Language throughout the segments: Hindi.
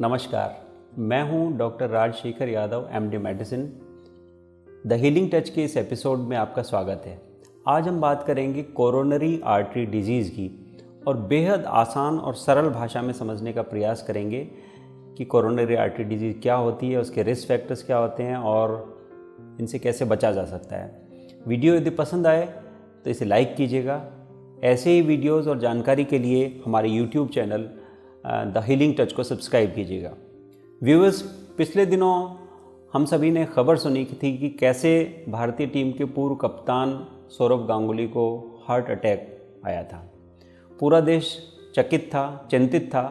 नमस्कार, मैं हूं doctor Rajashekar Yadav, MD medicine. The healing touch के इस एपिसोड में आपका स्वागत है। आज हम बात करेंगे कोरोनरी आर्टरी डिजीज़ की और बेहद आसान और सरल भाषा में समझने का प्रयास करेंगे कि कोरोनरी आर्टरी डिजीज़ क्या होती है, उसके रिस्क फैक्टर्स क्या होते हैं और इनसे कैसे बचा जा सकता है। वीडियो यदि पसंद आए तो इसे लाइक कीजिएगा। ऐसे ही वीडियोज़ और जानकारी के लिए हमारे YouTube channel the healing touch को सब्सक्राइब कीजिएगा। व्यूअर्स, पिछले दिनों हम सभी ने खबर सुनी थी कि कैसे भारतीय टीम के पूर्व कप्तान सौरव गांगुली को हार्ट अटैक आया था। पूरा देश चकित था, चिंतित था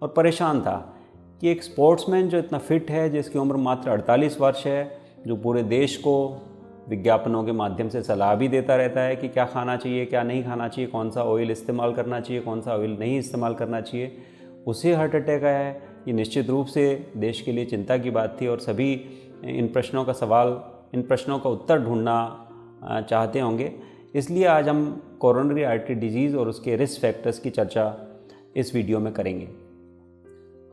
और परेशान था कि एक स्पोर्ट्समैन जो इतना फिट है, जिसकी उम्र मात्र 48 वर्ष है, जो पूरे देश को विज्ञापनों के माध्यम से सलाह भी देता रहता है कि क्या खाना चाहिए, क्या नहीं खाना चाहिए, कौन सा ऑयल इस्तेमाल करना चाहिए, कौन सा ऑयल नहीं इस्तेमाल करना चाहिए, उसे हार्ट अटैक आया है। ये निश्चित रूप से देश के लिए चिंता की बात थी और सभी इन प्रश्नों का उत्तर ढूंढना चाहते होंगे। इसलिए आज हम कोरोनरी आर्टरी डिजीज़ और उसके रिस्क फैक्टर्स की चर्चा इस वीडियो में करेंगे।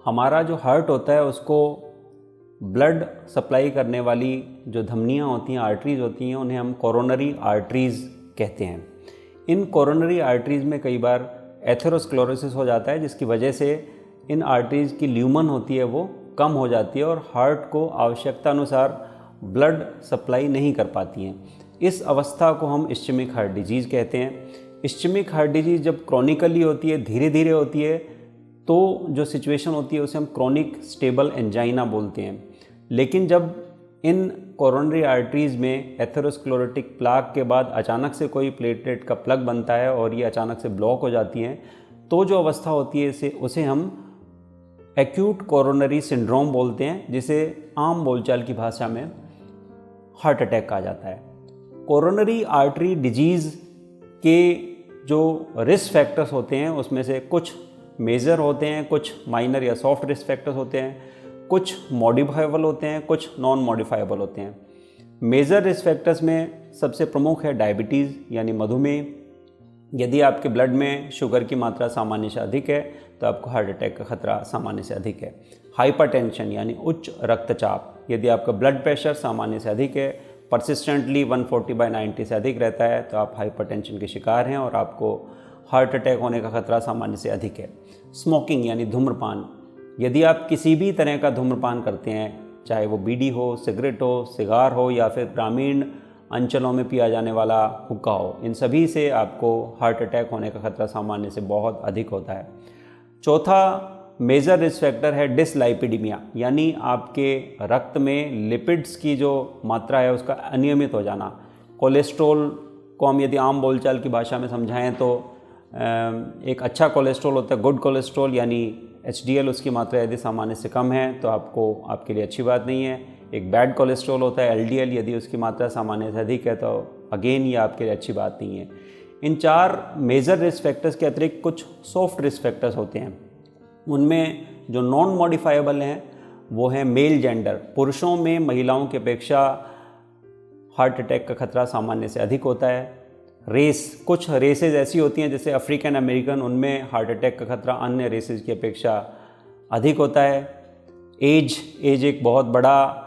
हमारा जो हार्ट होता है उसको ब्लड सप्लाई करने वाली जो धमनियाँ होती हैं, आर्टरीज़ होती हैं, उन्हें हम कोरोनरी आर्टरीज़ कहते हैं। इन कोरोनरी आर्टरीज़ में कई बार एथेरोस्क्लेरोसिस हो जाता है, जिसकी वजह से इन आर्टरीज़ की ल्यूमन होती है वो कम हो जाती है और हार्ट को आवश्यकता अनुसार ब्लड सप्लाई नहीं कर पाती हैं। इस अवस्था को हम इस्चेमिक हार्ट डिजीज़ कहते हैं। इस्चेमिक हार्ट डिजीज़ जब क्रॉनिकली होती है, धीरे धीरे होती है, तो जो सिचुएशन होती है उसे हम क्रॉनिक स्टेबल एंजाइना बोलते हैं। लेकिन जब इन कोरोनरी आर्टरीज़ में एथेरोस्क्लेरोटिक प्लाक के बाद अचानक से कोई प्लेटलेट का प्लग बनता है और ये अचानक से ब्लॉक हो जाती हैं, तो जो अवस्था होती है उसे हम एक्यूट कोरोनरी सिंड्रोम बोलते हैं, जिसे आम बोलचाल की भाषा में हार्ट अटैक कहा जाता है। कोरोनरी आर्टरी डिजीज़ के जो रिस्क फैक्टर्स होते हैं उसमें से कुछ मेजर होते हैं, कुछ माइनर या सॉफ्ट रिस्क फैक्टर्स होते हैं, कुछ मॉडिफाइबल होते हैं, कुछ नॉन मॉडिफाइबल होते हैं। मेजर रिस्क फैक्टर्स में सबसे प्रमुख है डायबिटीज़ यानी मधुमेह। यदि आपके ब्लड में शुगर की मात्रा सामान्य से अधिक है तो आपको हार्ट अटैक का खतरा सामान्य से अधिक है। हाइपरटेंशन यानी उच्च रक्तचाप, यदि आपका ब्लड प्रेशर सामान्य से अधिक है, परसिस्टेंटली 140/90 से अधिक रहता है, तो आप हाइपरटेंशन के शिकार हैं और आपको हार्ट अटैक होने का खतरा सामान्य से अधिक है। स्मोकिंग यानी धूम्रपान, यदि आप किसी भी तरह का धूम्रपान करते हैं, चाहे वो बीड़ी हो, सिगरेट हो, सिगार हो या फिर ग्रामीण अंचलों में पिया जाने वाला हुक्का हो, इन सभी से आपको हार्ट अटैक होने का खतरा सामान्य से बहुत अधिक होता है। चौथा मेजर रिस्क फैक्टर है डिसलाइपिडीमिया, यानी आपके रक्त में लिपिड्स की जो मात्रा है उसका अनियमित हो जाना। कोलेस्ट्रॉल को हम यदि आम बोलचाल की भाषा में समझाएं तो एक अच्छा कोलेस्ट्रॉल होता है, गुड कोलेस्ट्रॉल यानी HDL, उसकी मात्रा यदि सामान्य से कम है तो आपके लिए अच्छी बात नहीं है। एक बैड कोलेस्ट्रॉल होता है LDL, यदि उसकी मात्रा सामान्य से अधिक है तो अगेन ये आपके लिए अच्छी बात नहीं है। इन 4 मेजर रिस्क फैक्टर्स के अतिरिक्त कुछ सॉफ्ट रिस्क फैक्टर्स होते हैं। उनमें जो नॉन मॉडिफाइबल हैं वो हैं मेल जेंडर, पुरुषों में महिलाओं की अपेक्षा हार्ट अटैक का खतरा सामान्य से अधिक होता है। रेस, कुछ रेसेस ऐसी होती हैं जैसे अफ्रीकन अमेरिकन, उनमें हार्ट अटैक का खतरा अन्य रेसेस की अपेक्षा अधिक होता है। एज एक बहुत बड़ा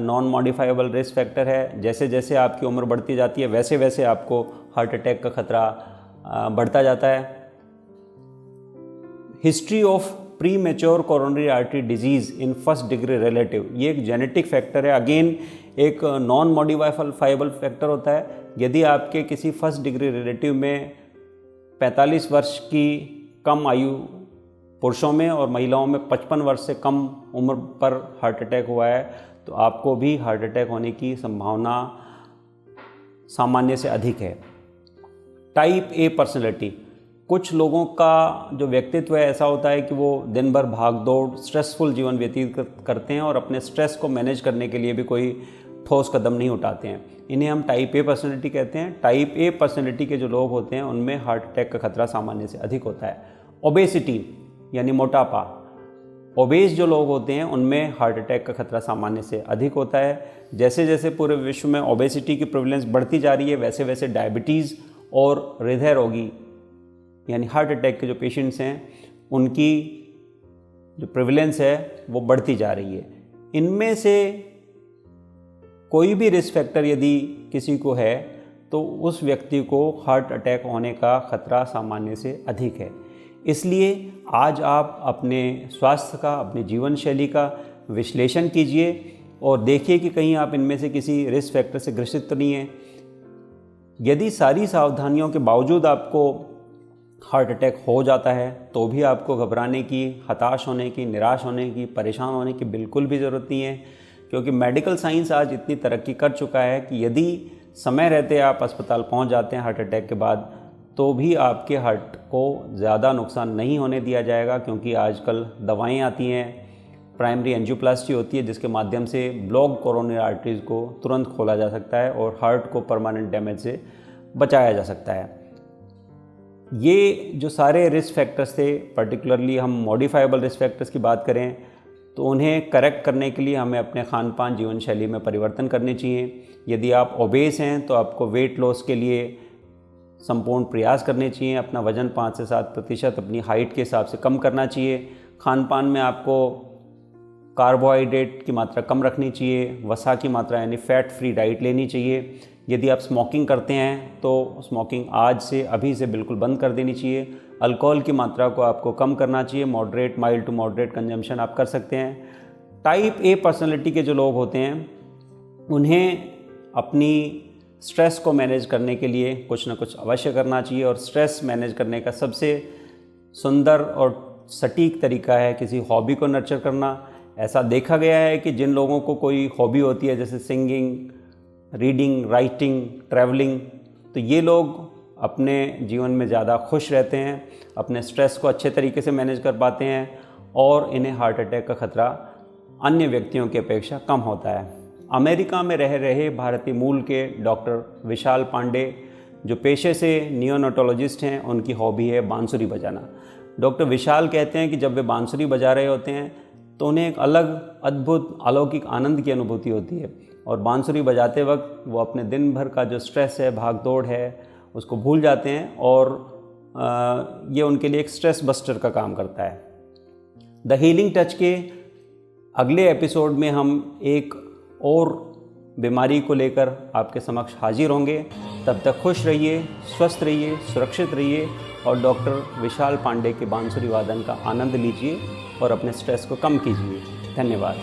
नॉन मॉडिफाइबल रिस्क फैक्टर है। जैसे जैसे आपकी उम्र बढ़ती जाती है वैसे वैसे आपको हार्ट अटैक का खतरा बढ़ता जाता है। History of pre mature coronary artery disease in first degree relative, ये एक जेनेटिक फैक्टर है, अगेन एक नॉन मॉडिफाइबल फैक्टर होता है। यदि आपके किसी फर्स्ट डिग्री रिलेटिव में 45 वर्ष की कम आयु पुरुषों में और महिलाओं में 55 वर्ष से कम उम्र पर हार्ट अटैक हुआ है तो आपको भी हार्ट अटैक होने की संभावना सामान्य से अधिक है। टाइप ए पर्सनैलिटी, कुछ लोगों का जो व्यक्तित्व है ऐसा होता है कि वो दिन भर भाग दौड़ स्ट्रेसफुल जीवन व्यतीत करते हैं और अपने स्ट्रेस को मैनेज करने के लिए भी कोई ठोस कदम नहीं उठाते हैं। इन्हें हम टाइप ए पर्सनैलिटी कहते हैं। टाइप ए पर्सनैलिटी के जो लोग होते हैं उनमें हार्ट अटैक का खतरा सामान्य से अधिक होता है। ओबेसिटी यानी मोटापा, ओबेस जो लोग होते हैं उनमें हार्ट अटैक का खतरा सामान्य से अधिक होता है। जैसे जैसे पूरे विश्व में ओबेसिटी की प्रेवलेंस बढ़ती जा रही है वैसे वैसे डायबिटीज़ और हृदय रोगी यानी हार्ट अटैक के जो पेशेंट्स हैं उनकी जो प्रिवलेंस है वो बढ़ती जा रही है। इनमें से कोई भी रिस्क फैक्टर यदि किसी को है तो उस व्यक्ति को हार्ट अटैक होने का खतरा सामान्य से अधिक है। इसलिए आज आप अपने स्वास्थ्य का, अपने जीवन शैली का विश्लेषण कीजिए और देखिए कि कहीं आप इनमें से किसी रिस्क फैक्टर से ग्रसित तो नहीं हैं। यदि सारी सावधानियों के बावजूद आपको हार्ट अटैक हो जाता है तो भी आपको घबराने की, हताश होने की, निराश होने की, परेशान होने की बिल्कुल भी ज़रूरत नहीं है, क्योंकि मेडिकल साइंस आज इतनी तरक्की कर चुका है कि यदि समय रहते आप अस्पताल पहुंच जाते हैं हार्ट अटैक के बाद, तो भी आपके हार्ट को ज़्यादा नुकसान नहीं होने दिया जाएगा, क्योंकि आजकल दवाएं आती हैं, प्राइमरी एंजियोप्लास्टी होती है जिसके माध्यम से ब्लॉक कोरोनरी आर्टरीज़ को तुरंत खोला जा सकता है और हार्ट को परमानेंट डैमेज से बचाया जा सकता है। ये जो सारे रिस्क फैक्टर्स थे, पर्टिकुलरली हम मॉडिफाइबल रिस्क फैक्टर्स की बात करें तो उन्हें करेक्ट करने के लिए हमें अपने खान पान, जीवन शैली में परिवर्तन करने चाहिए। यदि आप ओबेस हैं तो आपको वेट लॉस के लिए संपूर्ण प्रयास करने चाहिए। अपना वज़न 5 से 7% अपनी हाइट के हिसाब से कम करना चाहिए। खान पान में आपको कार्बोहाइड्रेट की मात्रा कम रखनी चाहिए, वसा की मात्रा यानी फैट फ्री डाइट लेनी चाहिए। यदि आप स्मोकिंग करते हैं तो स्मोकिंग आज से, अभी से बिल्कुल बंद कर देनी चाहिए। अल्कोहल की मात्रा को आपको कम करना चाहिए, moderate, mild to moderate consumption आप कर सकते हैं। टाइप ए पर्सनैलिटी के जो लोग होते हैं उन्हें अपनी स्ट्रेस को मैनेज करने के लिए कुछ ना कुछ अवश्य करना चाहिए, और स्ट्रेस मैनेज करने का सबसे सुंदर और सटीक तरीका है किसी हॉबी को नर्चर करना। ऐसा देखा गया है कि जिन लोगों को कोई हॉबी होती है जैसे सिंगिंग, रीडिंग, राइटिंग, ट्रैवलिंग, तो ये लोग अपने जीवन में ज़्यादा खुश रहते हैं, अपने स्ट्रेस को अच्छे तरीके से मैनेज कर पाते हैं और इन्हें हार्ट अटैक का खतरा अन्य व्यक्तियों की अपेक्षा कम होता है। अमेरिका में रह रहे भारतीय मूल के डॉक्टर विशाल पांडे, जो पेशे से नियोनेटोलॉजिस्ट हैं, उनकी हॉबी है बांसुरी बजाना। डॉक्टर विशाल कहते हैं कि जब वे बांसुरी बजा रहे होते हैं तो उन्हें एक अलग, अद्भुत, अलौकिक आनंद की अनुभूति होती है, और बांसुरी बजाते वक्त वो अपने दिन भर का जो स्ट्रेस है, भाग दौड़ है, उसको भूल जाते हैं और ये उनके लिए एक स्ट्रेस बस्टर का काम करता है। द हीलिंग टच के अगले एपिसोड में हम एक और बीमारी को लेकर आपके समक्ष हाजिर होंगे। तब तक खुश रहिए, स्वस्थ रहिए, सुरक्षित रहिए और डॉक्टर विशाल पांडे के बांसुरी वादन का आनंद लीजिए और अपने स्ट्रेस को कम कीजिए। धन्यवाद।